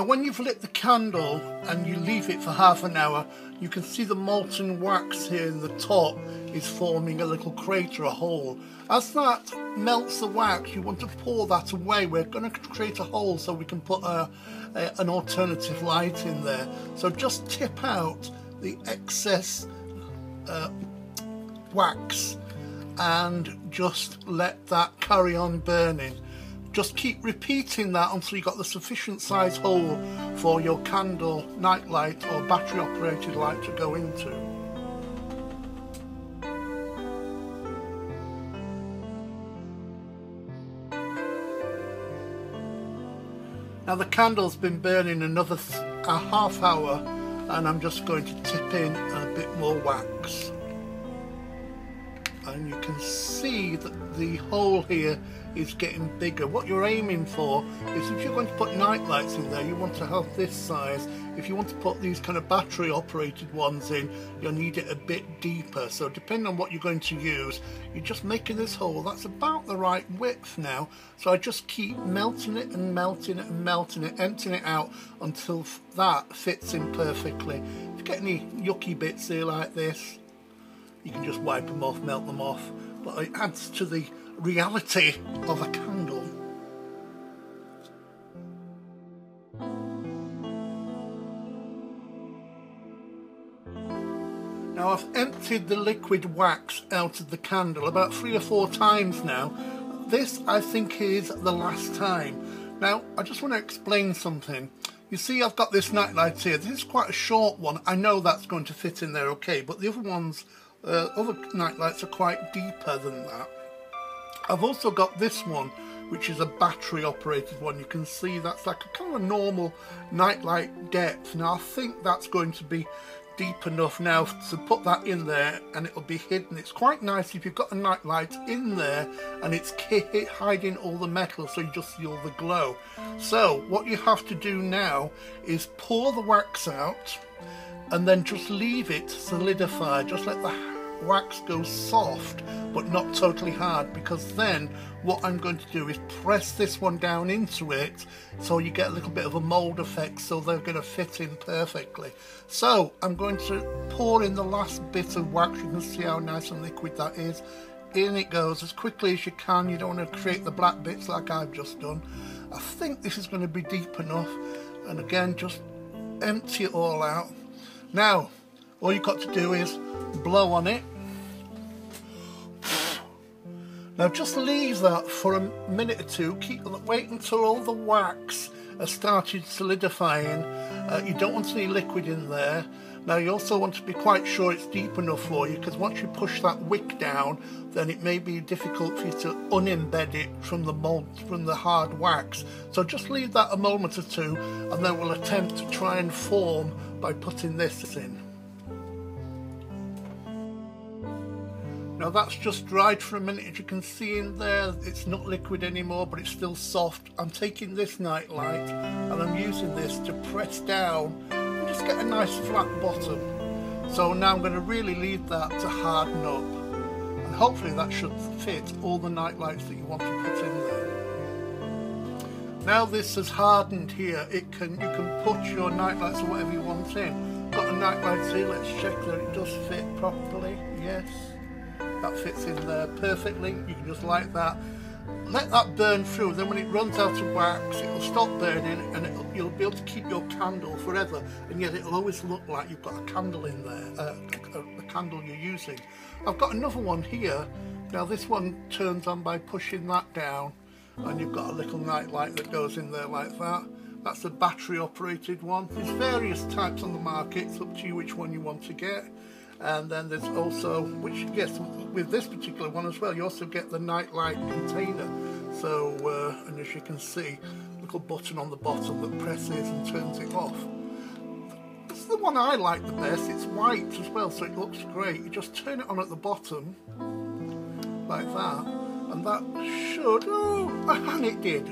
when you've lit the candle and you leave it for half an hour, you can see the molten wax here in the top is forming a little crater, a hole. As that melts the wax, you want to pour that away. We're going to create a hole so we can put an alternative light in there. So just tip out the excess wax and just let that carry on burning. Just keep repeating that until you've got the sufficient size hole for your candle, night light or battery operated light to go into. Now the candle's been burning another a half hour, and I'm just going to tip in a bit more wax. And you can see that the hole here is getting bigger. What you're aiming for is, if you're going to put night lights in there, you want to have this size. If you want to put these kind of battery operated ones in, you'll need it a bit deeper. So depending on what you're going to use, you're just making this hole. That's about the right width now. So I just keep melting it and melting it and melting it, emptying it out until that fits in perfectly. If you get any yucky bits here like this, you can just wipe them off, melt them off. But it adds to the reality of a candle. Now I've emptied the liquid wax out of the candle about 3 or 4 times now. This, I think, is the last time. Now I just want to explain something. You see, I've got this nightlight here. This is quite a short one. I know that's going to fit in there okay, but the other ones, other nightlights are quite deeper than that. I've also got this one, which is a battery operated one. You can see that's like a kind of a normal nightlight depth. Now I think that's going to be deep enough now to put that in there and it'll be hidden. It's quite nice if you've got a nightlight in there and it's hiding all the metal, so you just see all the glow. So what you have to do now is pour the wax out and then just leave it solidify. Just let the wax go soft but not totally hard, because then what I'm going to do is press this one down into it so you get a little bit of a mold effect, so they're going to fit in perfectly. So I'm going to pour in the last bit of wax. You can see how nice and liquid that is. In it goes as quickly as you can. You don't want to create the black bits like I've just done. I think this is going to be deep enough, and again just empty it all out. Now all you've got to do is blow on it. Now just leave that for a minute or two. Wait until all the wax has started solidifying. You don't want any liquid in there. Now you also want to be quite sure it's deep enough for you, because once you push that wick down, then it may be difficult for you to unembed it from the mold, from the hard wax. So just leave that a moment or two, and then we'll attempt to try and form by putting this in. Now that's just dried for a minute. As you can see in there, it's not liquid anymore, but it's still soft. I'm taking this night light and I'm using this to press down and just get a nice flat bottom. So now I'm going to really leave that to harden up, and hopefully that should fit all the night lights that you want to put in there. Now this has hardened here, you can put your night lights or whatever you want in. Got a night light here, let's check that it does fit properly. Yes. That fits in there perfectly. You can just light that, let that burn through. Then when it runs out of wax, it'll stop burning, and you'll be able to keep your candle forever, and yet it'll always look like you've got a candle in there, a candle you're using. I've got another one here. Now this one turns on by pushing that down, and you've got a little night light that goes in there like that. That's a battery operated one. There's various types on the market. It's up to you which one you want to get. And then there's also, which yes, with this particular one as well, you also get the nightlight container. So, and as you can see, a little button on the bottom that presses and turns it off. This is the one I like the best. It's white as well, so it looks great. You just turn it on at the bottom, like that, and that should, and it did.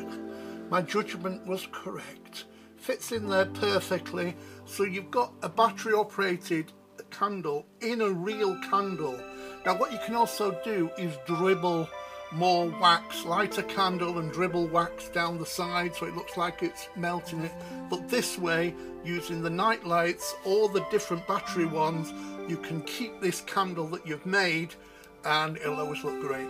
My judgment was correct. Fits in there perfectly. So you've got a battery operated candle in a real candle. Now what you can also do is dribble more wax, light a candle and dribble wax down the side so it looks like it's melting it. But this way, using the night lights or the different battery ones, you can keep this candle that you've made and it'll always look great.